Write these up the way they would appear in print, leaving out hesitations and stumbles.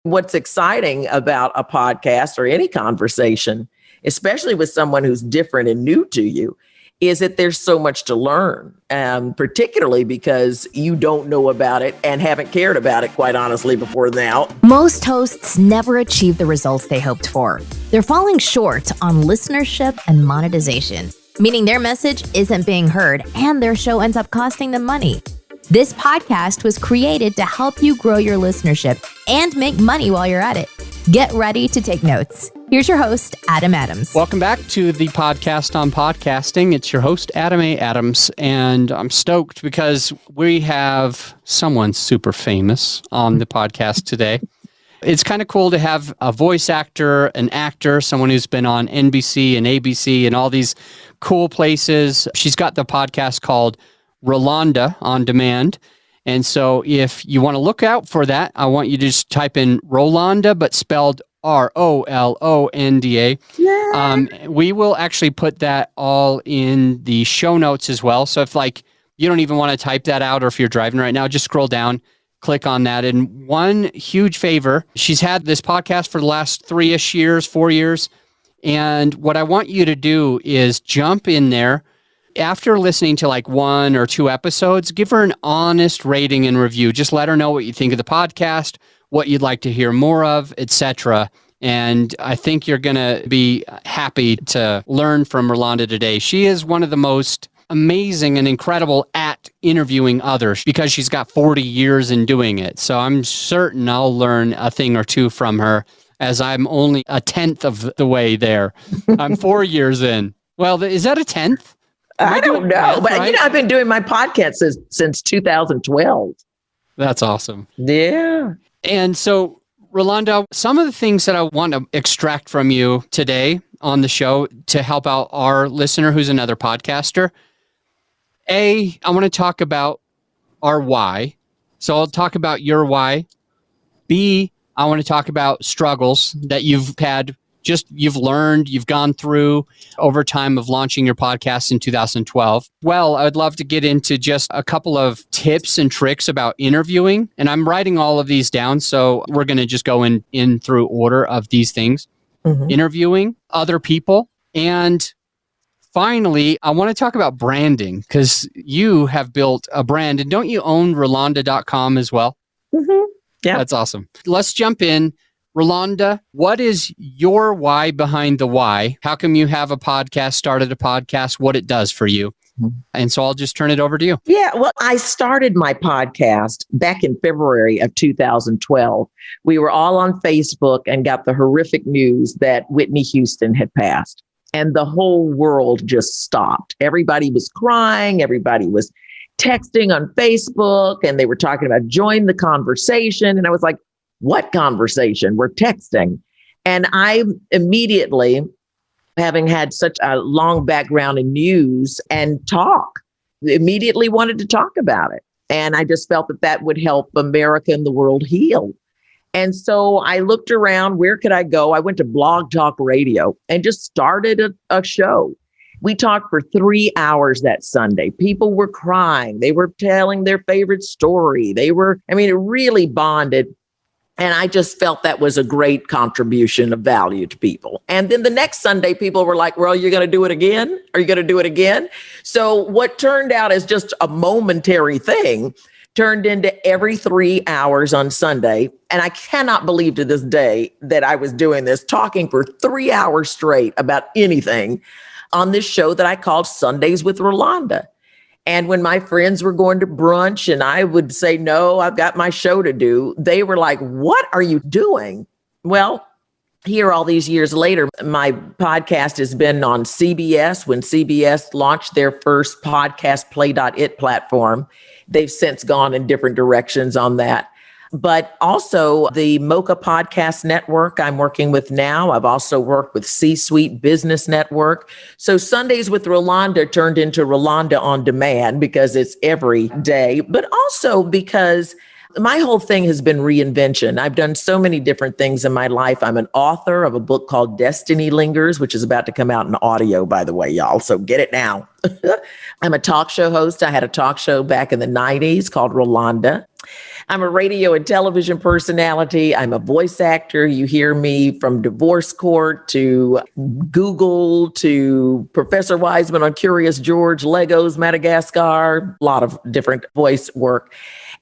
What's exciting about a podcast or any conversation, especially with someone who's different and new to you, is that there's so much to learn, particularly because you don't know about it and haven't cared about it, quite honestly, before now. Most hosts never achieve the results they hoped for. They're falling short on listenership and monetization, meaning their message isn't being heard and their show ends up costing them money. This podcast was created to help you grow your listenership and make money while you're at it. Get ready to take notes. Here's your host, Adam Adams. Welcome back to the podcast on podcasting. It's your host, Adam A. Adams, and I'm stoked because we have someone super famous on the podcast today. It's kind of cool to have a voice actor, an actor, someone who's been on NBC and ABC and all these cool places. She's got the podcast called Rolonda On Demand. And so if you want to look out for that, I want you to just type in Rolonda, but spelled Rolonda. Yeah. We will actually put that all in the show notes as well. So if you don't even want to type that out, or if you're driving right now, just scroll down, click on that. And one huge favor, she's had this podcast for the last 4 years. And what I want you to do is jump in there. After listening to one or two episodes, give her an honest rating and review. Just let her know what you think of the podcast, what you'd like to hear more of, etc. And I think you're going to be happy to learn from Rolonda today. She is one of the most amazing and incredible at interviewing others because she's got 40 years in doing it. So I'm certain I'll learn a thing or two from her, as I'm only a tenth of the way there. I'm 4 years in. Well, is that a tenth? I don't know, but right? I've been doing my podcast since 2012. That's awesome. Yeah. And so, Rolonda, some of the things that I want to extract from you today on the show to help out our listener who's another podcaster. I want to talk about our why. So I'll talk about your why. B, I want to talk about struggles that you've had, you've learned, you've gone through over time of launching your podcast in 2012. Well, I would love to get into just a couple of tips and tricks about interviewing. And I'm writing all of these down, so we're going to just go in through order of these things. Mm-hmm. Interviewing other people. And finally, I want to talk about branding, because you have built a brand. And don't you own Rolonda.com as well? Mm-hmm. Yeah. That's awesome. Let's jump in. Rolonda, what is your why behind the why? How come you have a podcast, started a podcast, what it does for you? Mm-hmm. And so I'll just turn it over to you. Yeah, well, I started my podcast back in February of 2012. We were all on Facebook and got the horrific news that Whitney Houston had passed. And the whole world just stopped. Everybody was crying. Everybody was texting on Facebook, and they were talking about join the conversation. And I was like, what conversation? We're texting. And I immediately, having had such a long background in news and talk, immediately wanted to talk about it. And I just felt that would help America and the world heal. And so I looked around, where could I go? I went to Blog Talk Radio and just started a show. We talked for 3 hours that Sunday. People were crying. They were telling their favorite story. It really bonded. And I just felt that was a great contribution of value to people. And then the next Sunday, people were like, well, you're going to do it again? Are you going to do it again? So what turned out as just a momentary thing turned into every 3 hours on Sunday. And I cannot believe to this day that I was doing this, talking for 3 hours straight about anything on this show that I called Sundays with Rolonda. And when my friends were going to brunch and I would say, no, I've got my show to do, they were like, what are you doing? Well, here all these years later, my podcast has been on CBS. When CBS launched their first podcast Play.it platform, they've since gone in different directions on that. But also the Mocha Podcast Network I'm working with now. I've also worked with C-Suite Business Network. So Sundays with Rolonda turned into Rolonda On Demand because it's every day, but also because my whole thing has been reinvention. I've done so many different things in my life. I'm an author of a book called Destiny Lingers, which is about to come out in audio, by the way, y'all. So get it now. I'm a talk show host. I had a talk show back in the 90s called Rolonda. I'm a radio and television personality. I'm a voice actor. You hear me from Divorce Court to Google to Professor Wiseman on Curious George, Legos, Madagascar, a lot of different voice work.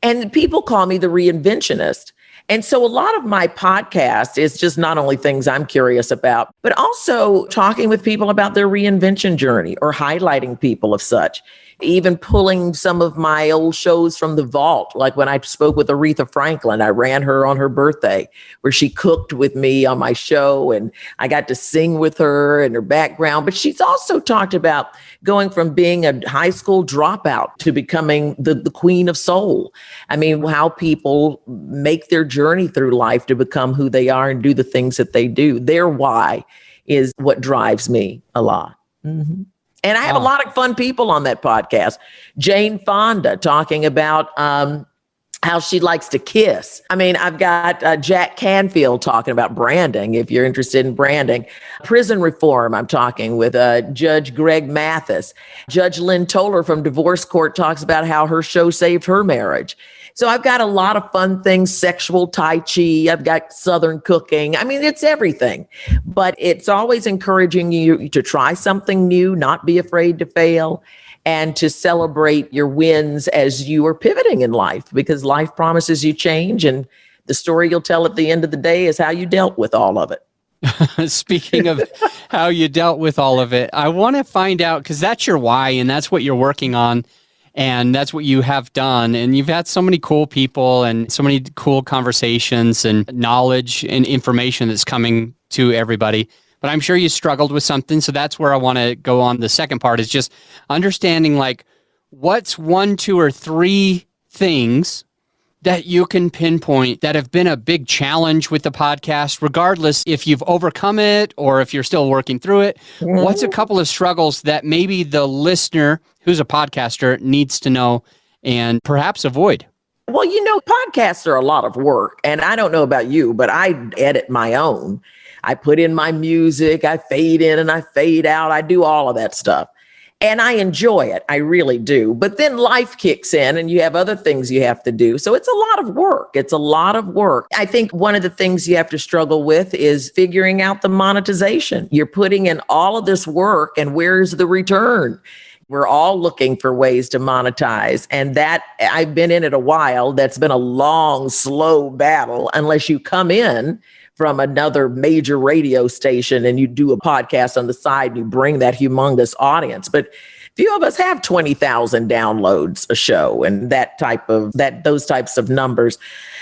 And people call me the reinventionist. And so a lot of my podcast is just not only things I'm curious about, but also talking with people about their reinvention journey or highlighting people of such. Even pulling some of my old shows from the vault, like when I spoke with Aretha Franklin, I ran her on her birthday, where she cooked with me on my show, and I got to sing with her and her background. But she's also talked about going from being a high school dropout to becoming the queen of soul. I mean, how people make their journey through life to become who they are and do the things that they do. Their why is what drives me a lot. Mm-hmm. And I have a lot of fun people on that podcast. Jane Fonda talking about how she likes to kiss. I mean, I've got Jack Canfield talking about branding, if you're interested in branding. Prison reform, I'm talking with Judge Greg Mathis. Judge Lynn Toller from Divorce Court talks about how her show saved her marriage. So I've got a lot of fun things, sexual Tai Chi. I've got Southern cooking. I mean, it's everything. But it's always encouraging you to try something new, not be afraid to fail, and to celebrate your wins as you are pivoting in life, because life promises you change. And the story you'll tell at the end of the day is how you dealt with all of it. Speaking of how you dealt with all of it, I want to find out, because that's your why and that's what you're working on. And that's what you have done. And you've had so many cool people and so many cool conversations and knowledge and information that's coming to everybody. But I'm sure you struggled with something. So that's where I want to go on. The second part is just understanding, like, what's 1, 2, or 3 things that you can pinpoint that have been a big challenge with the podcast, regardless if you've overcome it or if you're still working through it. Mm-hmm. What's a couple of struggles that maybe the listener who's a podcaster needs to know and perhaps avoid? Well, podcasts are a lot of work. And I don't know about you, but I edit my own. I put in my music, I fade in and I fade out. I do all of that stuff. And I enjoy it. I really do. But then life kicks in and you have other things you have to do. So it's a lot of work. It's a lot of work. I think one of the things you have to struggle with is figuring out the monetization. You're putting in all of this work, and where's the return? We're all looking for ways to monetize. And that, I've been in it a while. That's been a long, slow battle unless you come in from another major radio station and you do a podcast on the side and you bring that humongous audience. But few of us have 20,000 downloads a show and those types of numbers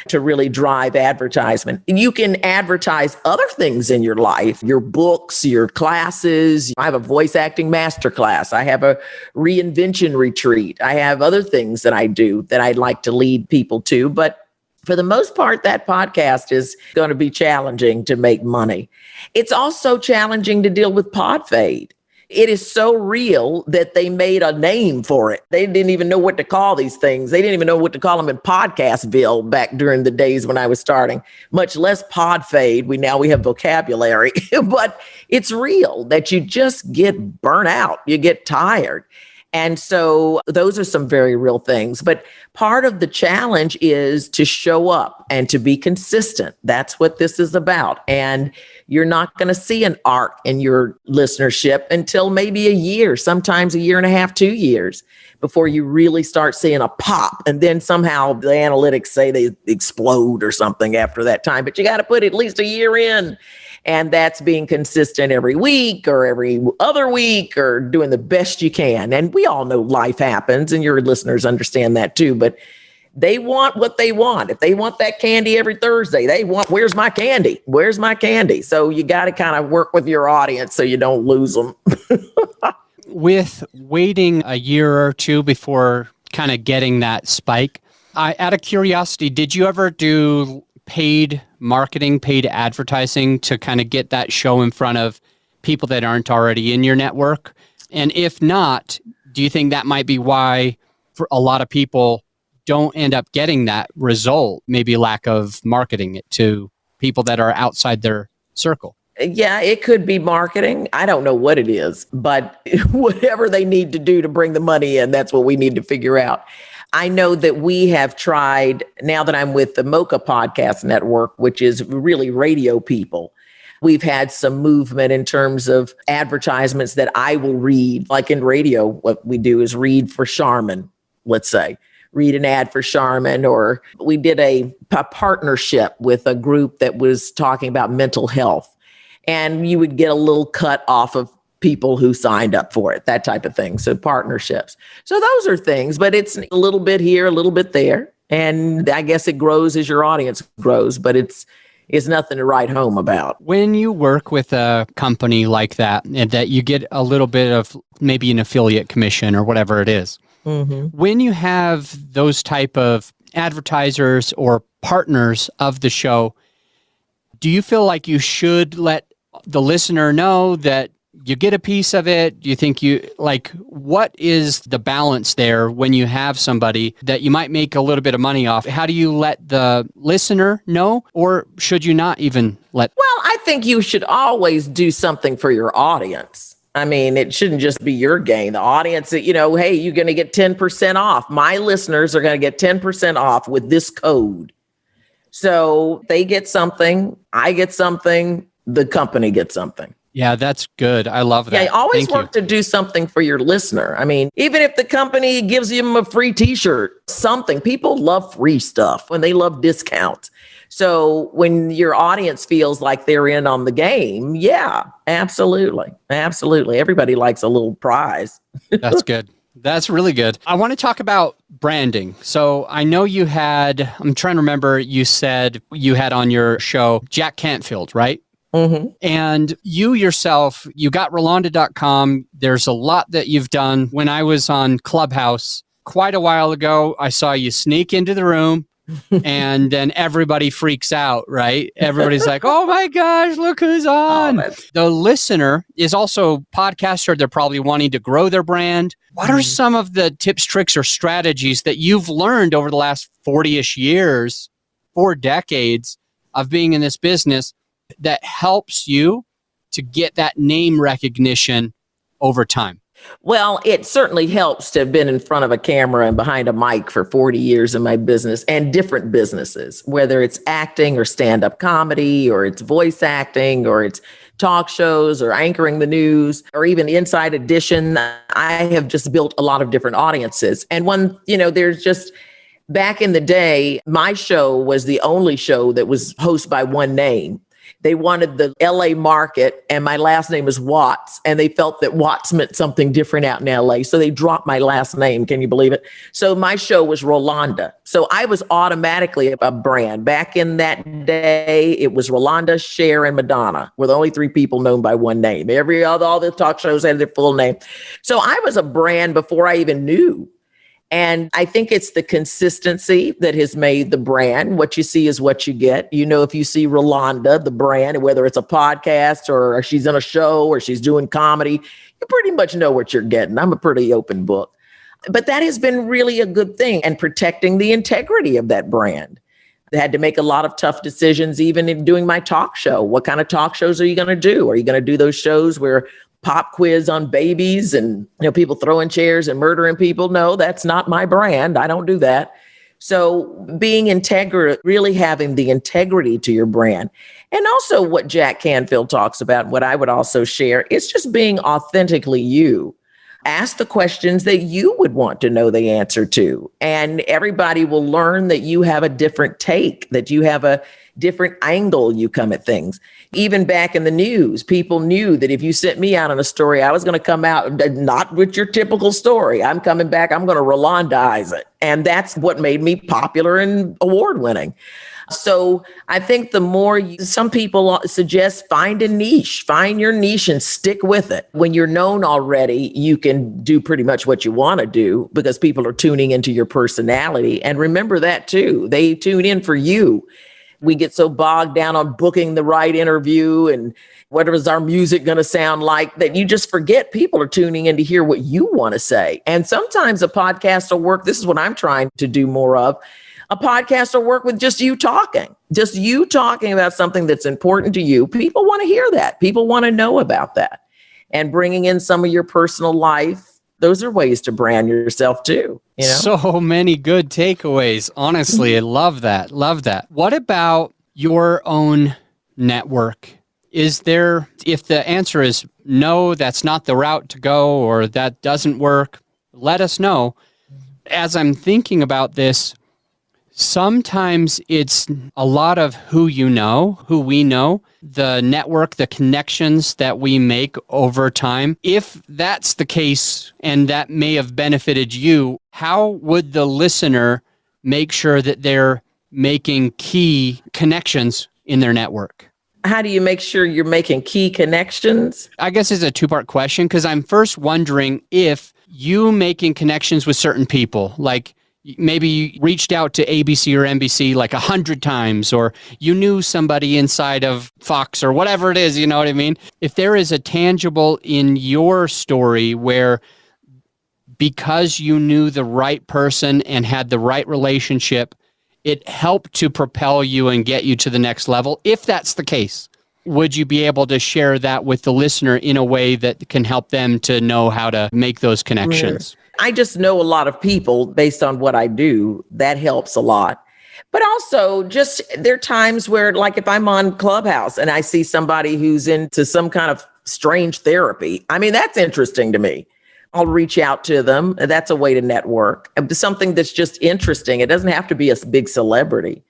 to really drive advertisement. And you can advertise other things in your life, your books, your classes. I have a voice acting masterclass. I have a reinvention retreat. I have other things that I do that I'd like to lead people to. But for the most part, that podcast is going to be challenging to make money. It's also challenging to deal with pod fade. It is so real that they made a name for it. They didn't even know what to call these things. They didn't even know what to call them in Podcastville back during the days when I was starting, much less pod fade. We have vocabulary, but it's real that you just get burnt out. You get tired. And so those are some very real things. But part of the challenge is to show up and to be consistent. That's what this is about. And you're not going to see an arc in your listenership until maybe a year, sometimes a year and a half, 2 years, before you really start seeing a pop. And then somehow the analytics say they explode or something after that time. But you got to put at least a year in. And that's being consistent every week or every other week or doing the best you can. And we all know life happens, and your listeners understand that too. But they want what they want. If they want that candy every Thursday, they want, where's my candy? Where's my candy? So you got to kind of work with your audience so you don't lose them. With waiting a year or two before kind of getting that spike, out of curiosity, did you ever do paid marketing, paid advertising to kind of get that show in front of people that aren't already in your network? And if not, do you think that might be why for a lot of people don't end up getting that result, maybe lack of marketing it to people that are outside their circle? Yeah, it could be marketing. I don't know what it is, but whatever they need to do to bring the money in, that's what we need to figure out. I know that we have tried, now that I'm with the Mocha Podcast Network, which is really radio people, we've had some movement in terms of advertisements that I will read. Like in radio, what we do is read for Charmin, let's say. Read an ad for Charmin, or we did a partnership with a group that was talking about mental health. And you would get a little cut off of people who signed up for it, that type of thing. So partnerships. So those are things, but it's a little bit here, a little bit there. And I guess it grows as your audience grows, but it's nothing to write home about. When you work with a company like that, and that you get a little bit of maybe an affiliate commission or whatever it is, when you have those type of advertisers or partners of the show, do you feel like you should let the listener know that you get a piece of it? Do you think what is the balance there when you have somebody that you might make a little bit of money off? How do you let the listener know, or should you not even let? Well, I think you should always do something for your audience. I mean, it shouldn't just be your gain. The audience, hey, you're going to get 10% off. My listeners are going to get 10% off with this code. So they get something, I get something, the company gets something. Yeah, that's good. I love that. Yeah, always work to do something for your listener. I mean, even if the company gives them a free t-shirt, something. People love free stuff and they love discounts. So when your audience feels like they're in on the game, yeah, absolutely. Absolutely. Everybody likes a little prize. That's good. That's really good. I want to talk about branding. So I know I'm trying to remember, you said you had on your show Jack Canfield, right? Mm-hmm. And you yourself, you got Rolonda.com. There's a lot that you've done. When I was on Clubhouse quite a while ago, I saw you sneak into the room and then everybody freaks out, right? Everybody's like, oh my gosh, look who's on. The listener is also podcaster. They're probably wanting to grow their brand. What are some of the tips, tricks, or strategies that you've learned over the last 40-ish years, 4 decades of being in this business that helps you to get that name recognition over time? Well, it certainly helps to have been in front of a camera and behind a mic for 40 years in my business and different businesses, whether it's acting or stand-up comedy, or it's voice acting, or it's talk shows, or anchoring the news, or even Inside Edition. I have just built a lot of different audiences. And there's just, back in the day, my show was the only show that was hosted by one name. They wanted the LA market, and my last name is Watts, and they felt that Watts meant something different out in LA. So they dropped my last name. Can you believe it? So my show was Rolonda. So I was automatically a brand. Back in that day, it was Rolonda, Cher, and Madonna were the only 3 people known by one name. All the talk shows had their full name. So I was a brand before I even knew. And I think it's the consistency that has made the brand. What you see is what you get. If you see Rolonda, the brand, whether it's a podcast or she's in a show or she's doing comedy, you pretty much know what you're getting. I'm a pretty open book. But that has been really a good thing, and protecting the integrity of that brand. I had to make a lot of tough decisions, even in doing my talk show. What kind of talk shows are you going to do? Are you going to do those shows where pop quiz on babies and people throwing chairs and murdering people? No, that's not my brand. I don't do that. So being integral, really having the integrity to your brand. And also what Jack Canfield talks about, what I would also share, is just being authentically you. Ask the questions that you would want to know the answer to. And everybody will learn that you have a different take, that you have a different angle you come at things. Even back in the news, people knew that if you sent me out on a story, I was going to come out not with your typical story. I'm coming back, I'm going to Rolondize it. And that's what made me popular and award winning. So I think the more some people suggest, find a niche, find your niche and stick with it. When you're known already, you can do pretty much what you want to do because people are tuning into your personality. And remember that too. They tune in for you. We get so bogged down on booking the right interview and what is our music going to sound like that you just forget people are tuning in to hear what you want to say. And sometimes a podcast will work. This is what I'm trying to do more of. A podcast will work with just you talking about something that's important to you. People want to hear that. People want to know about that. And bringing in some of your personal life Those are ways to brand yourself too. So many good takeaways. Honestly, I love that. Love that. What about your own network? Is there, if the answer is no, that's not the route to go, or that doesn't work, let us know. As I'm thinking about this, sometimes it's a lot of who we know, the network, the connections that we make over time. If that's the case, and that may have benefited you, how would the listener make sure that they're making key connections in their network? How do you make sure you're making key connections? I guess it's a two-part question, because I'm first wondering if you making connections with certain people, like maybe you reached out to ABC or NBC like 100 times, or you knew somebody inside of Fox or whatever it is, you know what I mean? If there is a tangible in your story where because you knew the right person and had the right relationship, it helped to propel you and get you to the next level. If that's the case, would you be able to share that with the listener in a way that can help them to know how to make those connections? I just know a lot of people based on what I do. That helps a lot. But also just there are times where, like if I'm on Clubhouse and I see somebody who's into some kind of strange therapy, I mean, that's interesting to me. I'll reach out to them. That's a way to network. Something that's just interesting. It doesn't have to be a big celebrity.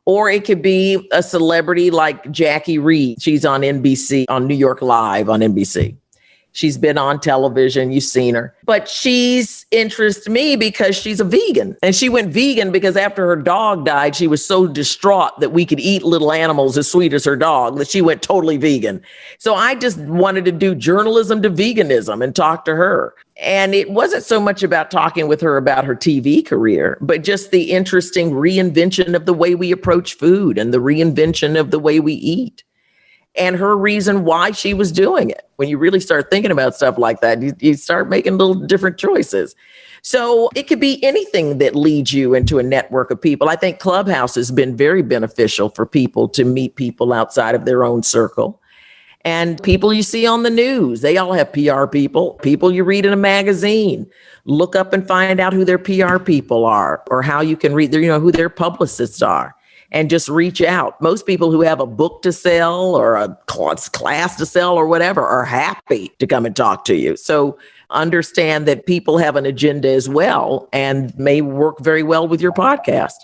Or it could be a celebrity like Jackie Reed. She's on NBC, on New York Live on NBC. She's been on television. You've seen her. But she's interested me because she's a vegan. And she went vegan because after her dog died, she was so distraught that we could eat little animals as sweet as her dog that she went totally vegan. So I just wanted to do journalism to veganism and talk to her. And it wasn't so much about talking with her about her TV career, but just the interesting reinvention of the way we approach food and the reinvention of the way we eat. And her reason why she was doing it. When you really start thinking about stuff like that, you start making little different choices. So it could be anything that leads you into a network of people. I think Clubhouse has been very beneficial for people to meet people outside of their own circle. And people you see on the news, they all have PR people you read in a magazine. Look up and find out who their PR people are, or how you can read who their publicists are. And just reach out. Most people who have a book to sell or a class to sell or whatever are happy to come and talk to you. So understand that people have an agenda as well and may work very well with your podcast.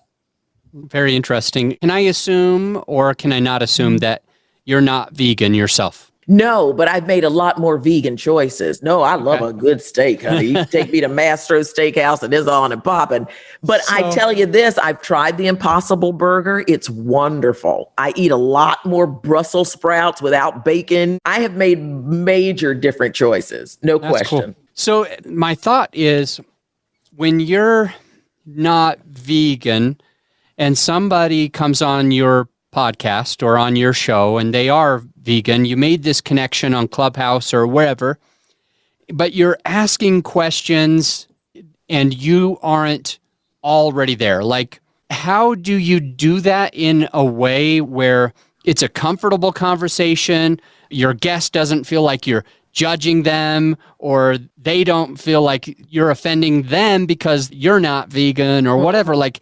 Very interesting. Can I assume, or can I not assume, that you're not vegan yourself? No, but I've made a lot more vegan choices. No, I love a good steak, honey. You take me to Mastro's Steakhouse and it's on and popping. But I tell you this, I've tried the Impossible Burger. It's wonderful. I eat a lot more Brussels sprouts without bacon. I have made major different choices. No question. Cool. So my thought is, when you're not vegan and somebody comes on your podcast or on your show and they are vegan, you made this connection on Clubhouse or wherever, but you're asking questions and you aren't already there. Like, how do you do that in a way where it's a comfortable conversation? Your guest doesn't feel like you're judging them, or they don't feel like you're offending them because you're not vegan or whatever. Like,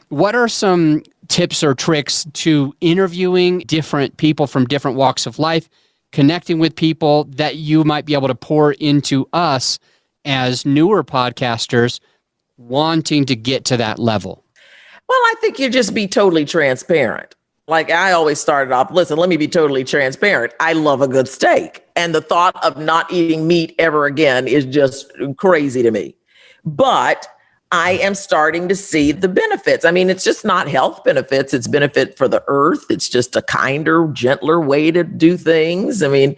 what are some tips or tricks to interviewing different people from different walks of life, connecting with people that you might be able to pour into us as newer podcasters wanting to get to that level? Well, I think you just be totally transparent. Like I always started off, listen, let me be totally transparent. I love a good steak. And the thought of not eating meat ever again is just crazy to me. But I am starting to see the benefits. I mean, it's just not health benefits. It's benefit for the earth. It's just a kinder, gentler way to do things. I mean,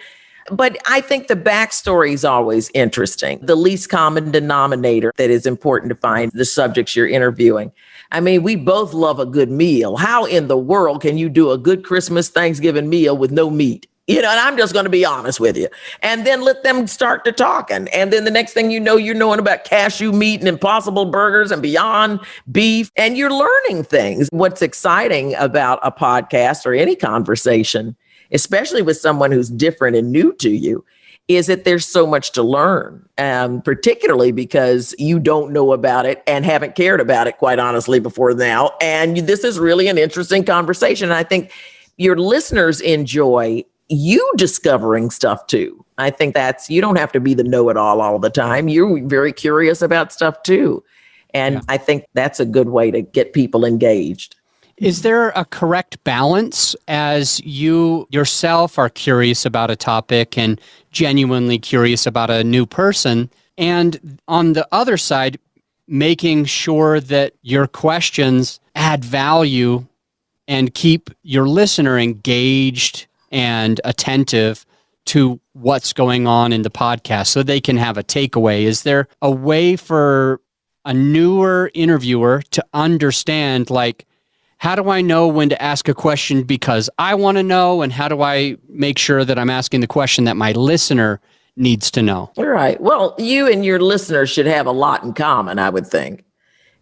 but I think the backstory is always interesting. The least common denominator that is important to find the subjects you're interviewing. I mean, we both love a good meal. How in the world can you do a good Christmas, Thanksgiving meal with no meat? And I'm just going to be honest with you. And then let them start to talking. And then the next thing you know, you're knowing about cashew meat and Impossible Burgers and Beyond Beef, and you're learning things. What's exciting about a podcast or any conversation, especially with someone who's different and new to you, is that there's so much to learn, particularly because you don't know about it and haven't cared about it, quite honestly, before now. And this is really an interesting conversation. And I think your listeners enjoy you discovering stuff too. I think you don't have to be the know-it-all all the time. You're very curious about stuff too. And I think that's a good way to get people engaged. Is there a correct balance as you yourself are curious about a topic and genuinely curious about a new person? And on the other side, making sure that your questions add value and keep your listener engaged and attentive to what's going on in the podcast so they can have a takeaway? Is there a way for a newer interviewer to understand, like, how do I know when to ask a question because I want to know, and how do I make sure that I'm asking the question that my listener needs to know? All right. Well, you and your listeners should have a lot in common, I would think.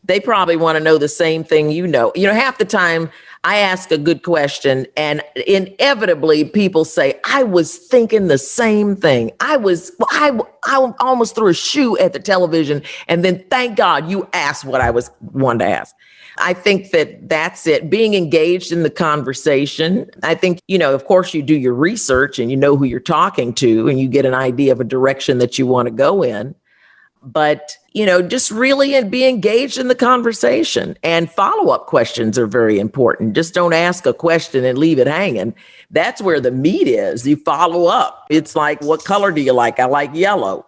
They probably want to know the same thing you know. Half the time I ask a good question and inevitably people say, I was thinking the same thing. I almost threw a shoe at the television, and then thank God you asked what I wanted to ask. I think that's it. Being engaged in the conversation. I think, of course you do your research and you know who you're talking to and you get an idea of a direction that you want to go in. But, just really be engaged in the conversation, and follow-up questions are very important. Just don't ask a question and leave it hanging. That's where the meat is. You follow up. It's like, what color do you like? I like yellow.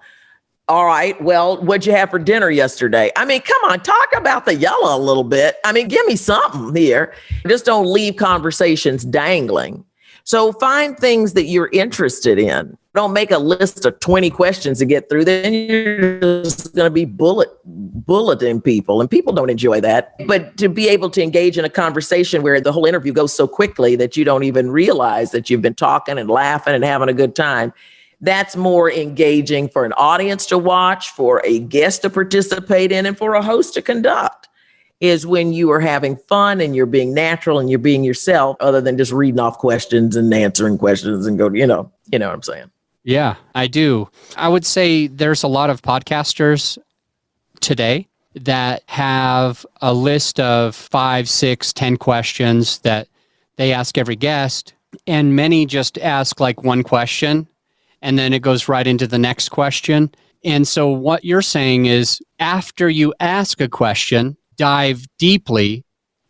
All right, well, what'd you have for dinner yesterday? I mean, come on, talk about the yellow a little bit. I mean, give me something here. Just don't leave conversations dangling. So find things that you're interested in. Don't make a list of 20 questions to get through. Then you're just going to be bulleting people, and people don't enjoy that. But to be able to engage in a conversation where the whole interview goes so quickly that you don't even realize that you've been talking and laughing and having a good time, that's more engaging for an audience to watch, for a guest to participate in, and for a host to conduct, is when you are having fun and you're being natural and you're being yourself, other than just reading off questions and answering questions and go, you know what I'm saying? Yeah, I do. I would say there's a lot of podcasters today that have a list of 5, 6, 10 questions that they ask every guest, and many just ask like one question, and then it goes right into the next question. And so what you're saying is, after you ask a question, dive deeply.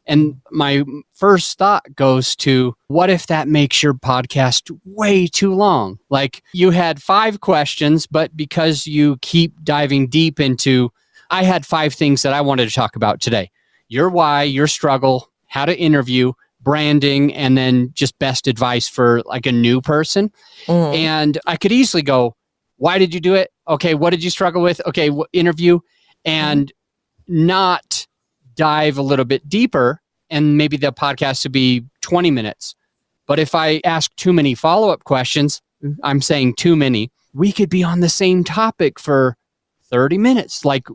And my first thought goes to, what if that makes your podcast way too long? Like, you had 5 questions, but because you keep diving deep into, I had 5 things that I wanted to talk about today: your why, your struggle, how to interview, branding, and then just best advice for like a new person. And I could easily go, why did you do it? Okay, what did you struggle with? Okay, interview, and not dive a little bit deeper, and maybe the podcast would be 20 minutes. But if I ask too many follow-up questions, I'm saying too many, we could be on the same topic for 30 minutes, like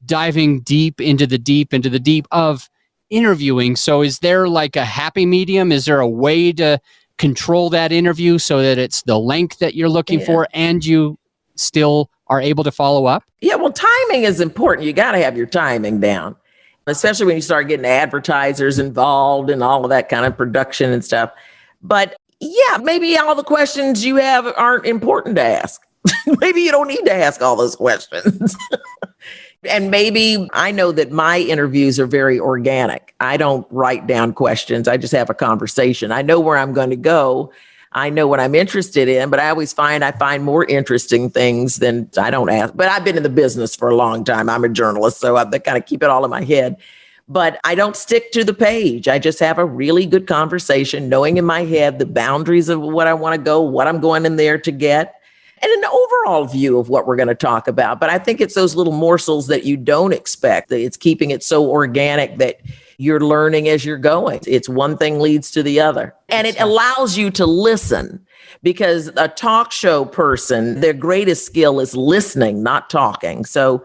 diving deep into the deep of interviewing. So is there like a happy medium? Is there a way to control that interview so that it's the length that you're looking for and you still are able to follow up? Yeah, well, timing is important. You got to have your timing down, especially when you start getting advertisers involved and all of that kind of production and stuff. But yeah, maybe all the questions you have aren't important to ask. Maybe you don't need to ask all those questions. And maybe, I know that my interviews are very organic. I don't write down questions. I just have a conversation. I know where I'm going to go. I know what I'm interested in, but I always find more interesting things than I don't ask. But I've been in the business for a long time. I'm a journalist, so I kind of keep it all in my head. But I don't stick to the page. I just have a really good conversation, knowing in my head the boundaries of what I want to go, what I'm going in there to get, and an overall view of what we're going to talk about. But I think it's those little morsels that you don't expect. It's keeping it so organic that you're learning as you're going. It's one thing leads to the other. And it allows you to listen, because a talk show person, their greatest skill is listening, not talking. So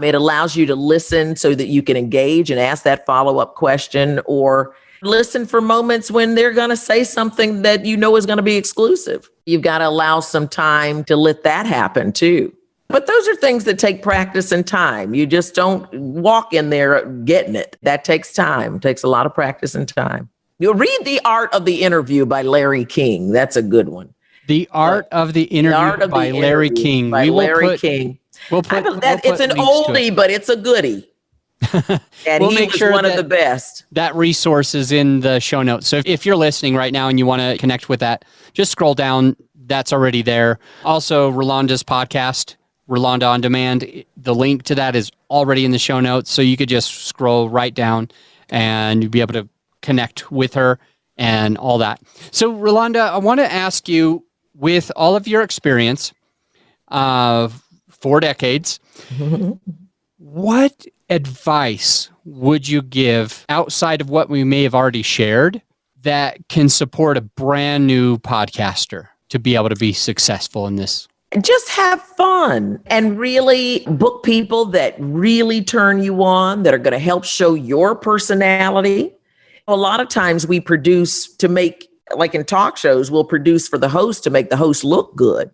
it allows you to listen so that you can engage and ask that follow-up question, or Listen for moments when they're going to say something that you know is going to be exclusive. You've got to allow some time to let that happen too. But those are things that take practice and time. You just don't walk in there getting it. That takes time. It takes a lot of practice and time. You'll read The Art of the Interview by Larry King. That's a good one. The Art of the Interview by Larry King. By Larry King. It's an oldie, but it's a goodie. And he was one of the best. That resource is in the show notes. So if you're listening right now and you want to connect with that, just scroll down. That's already there. Also, Rolonda's podcast, Rolonda On Demand, the link to that is already in the show notes. So you could just scroll right down and you'll be able to connect with her and all that. So Rolonda, I want to ask you, with all of your experience, 4 decades, what advice would you give outside of what we may have already shared that can support a brand new podcaster to be able to be successful in this? Just have fun and really book people that really turn you on, that are going to help show your personality. A lot of times we produce to make, like in talk shows, we'll produce for the host to make the host look good.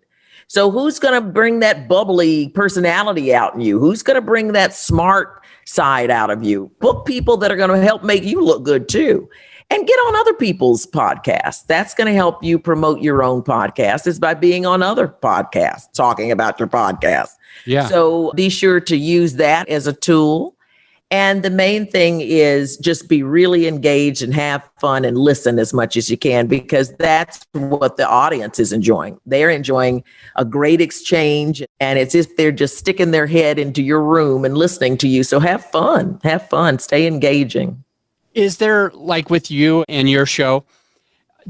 So who's going to bring that bubbly personality out in you? Who's going to bring that smart side out of you? Book people that are going to help make you look good too. And get on other people's podcasts. That's going to help you promote your own podcast, is by being on other podcasts, talking about your podcast. Yeah. So be sure to use that as a tool. And the main thing is just be really engaged and have fun and listen as much as you can, because that's what the audience is enjoying. They're enjoying a great exchange, and it's if they're just sticking their head into your room and listening to you. So have fun, stay engaging. Is there, like with you and your show,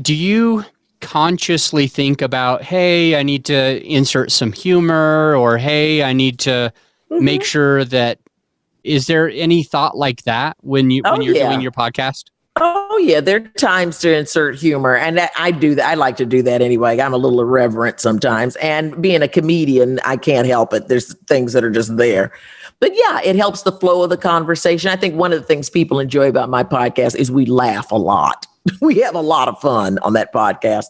do you consciously think about, hey, I need to insert some humor, or hey, I need to make sure that, is there any thought like that when you're doing your podcast? Oh yeah, there are times to insert humor, and I do that. I like to do that anyway. I'm a little irreverent sometimes, and being a comedian, I can't help it. There's things that are just there. But yeah, it helps the flow of the conversation. I think one of the things people enjoy about my podcast is we laugh a lot. We have a lot of fun on that podcast,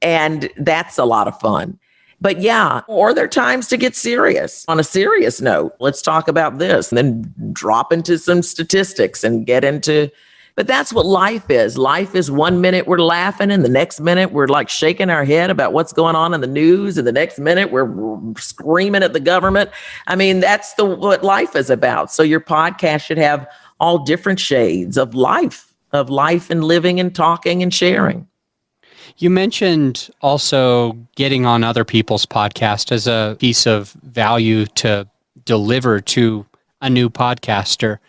and that's a lot of fun. But yeah, or there are times to get serious. On a serious note, let's talk about this, and then drop into some statistics and get into, but that's what life is. Life is 1 minute we're laughing, and the next minute we're like shaking our head about what's going on in the news, and the next minute we're screaming at the government. I mean, that's what life is about. So your podcast should have all different shades of life and living and talking and sharing. You mentioned also getting on other people's podcast as a piece of value to deliver to a new podcaster.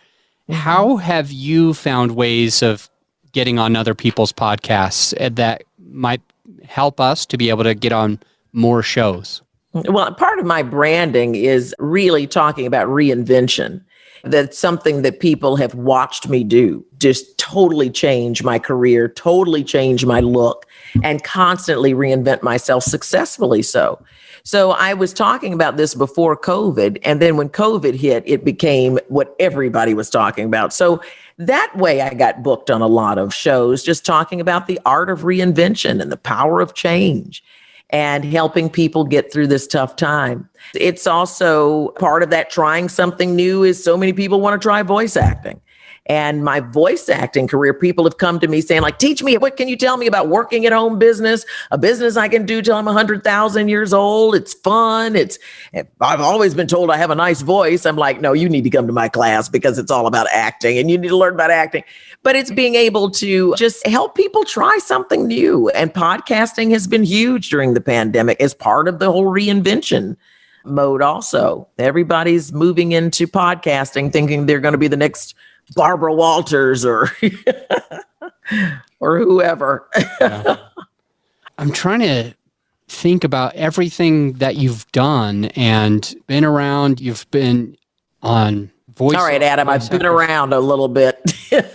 How have you found ways of getting on other people's podcasts that might help us to be able to get on more shows? Well, part of my branding is really talking about reinvention. That's something that people have watched me do, just totally change my career, totally change my look, and constantly reinvent myself successfully. So I was talking about this before COVID, and then when COVID hit, it became what everybody was talking about. So that way I got booked on a lot of shows, just talking about the art of reinvention and the power of change, and helping people get through this tough time. It's also part of that trying something new is so many people want to try voice acting. And my voice acting career, people have come to me saying, like, teach me, what can you tell me about working at home business, a business I can do till I'm 100,000 years old. It's fun. I've always been told I have a nice voice. I'm like, no, you need to come to my class because it's all about acting and you need to learn about acting. But it's being able to just help people try something new. And podcasting has been huge during the pandemic as part of the whole reinvention mode also. Everybody's moving into podcasting thinking they're going to be the next Barbara Walters or whoever. Yeah. I'm trying to think about everything that you've done and been around. You've been on voice. All right, Adam, I've been around a little bit.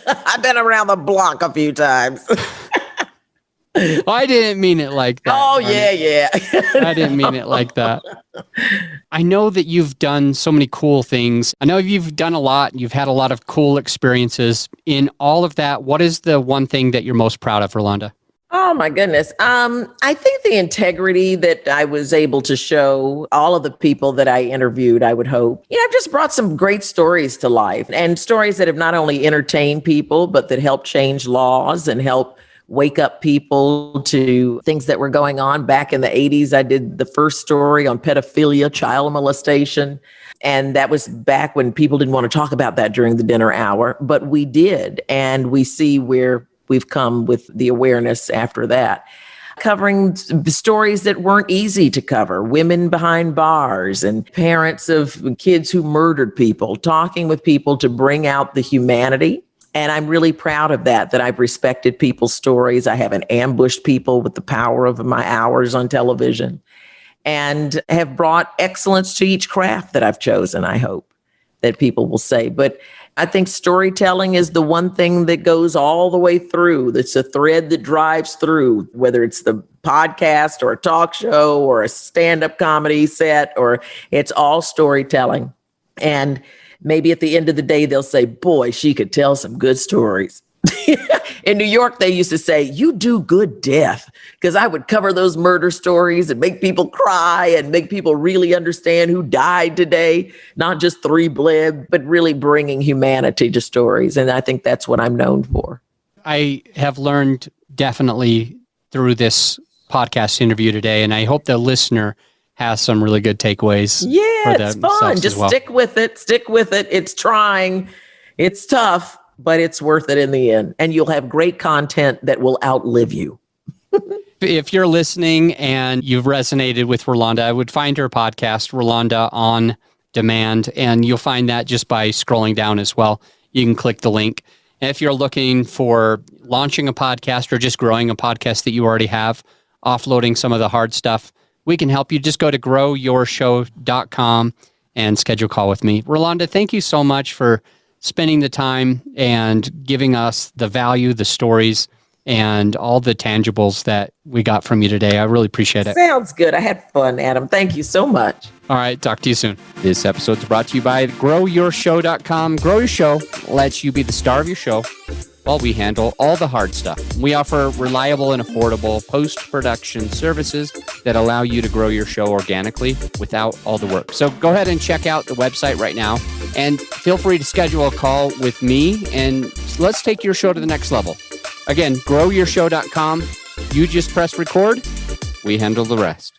I've been around the block a few times. I didn't mean it like that. Oh, yeah. I didn't mean it like that. I know that you've done so many cool things. I know you've done a lot. You've had a lot of cool experiences. In all of that, what is the one thing that you're most proud of, Rolonda? Oh my goodness. I think the integrity that I was able to show all of the people that I interviewed, I would hope. I've just brought some great stories to life, and stories that have not only entertained people, but that help change laws and help wake up people to things that were going on. Back in the 80s, I did the first story on pedophilia, child molestation. And that was back when people didn't want to talk about that during the dinner hour, but we did. And we see where we've come with the awareness after that. Covering stories that weren't easy to cover, women behind bars and parents of kids who murdered people, talking with people to bring out the humanity. And I'm really proud of that I've respected people's stories. I haven't ambushed people with the power of my hours on television, and have brought excellence to each craft that I've chosen, I hope that people will say. But I think storytelling is the one thing that goes all the way through. That's a thread that drives through, whether it's the podcast or a talk show or a stand-up comedy set, or it's all storytelling. And maybe at the end of the day, they'll say, boy, she could tell some good stories. In New York, they used to say, you do good death, because I would cover those murder stories and make people cry and make people really understand who died today, not just 3 bled, but really bringing humanity to stories. And I think that's what I'm known for. I have learned definitely through this podcast interview today, and I hope the listener has some really good takeaways. Yeah, it's fun. Just stick with it. Stick with it. It's trying. It's tough, but it's worth it in the end. And you'll have great content that will outlive you. If you're listening and you've resonated with Rolonda, I would find her podcast, Rolonda On Demand, and you'll find that just by scrolling down as well. You can click the link. And if you're looking for launching a podcast or just growing a podcast that you already have, offloading some of the hard stuff, we can help you. Just go to growyourshow.com and schedule a call with me. Rolonda, thank you so much for spending the time and giving us the value, the stories, and all the tangibles that we got from you today. I really appreciate it. Sounds good. I had fun, Adam. Thank you so much. All right. Talk to you soon. This episode is brought to you by growyourshow.com. Grow Your Show lets you be the star of your show while we handle all the hard stuff. We offer reliable and affordable post-production services that allow you to grow your show organically without all the work. So go ahead and check out the website right now, and feel free to schedule a call with me, and let's take your show to the next level. Again, growyourshow.com. You just press record. We handle the rest.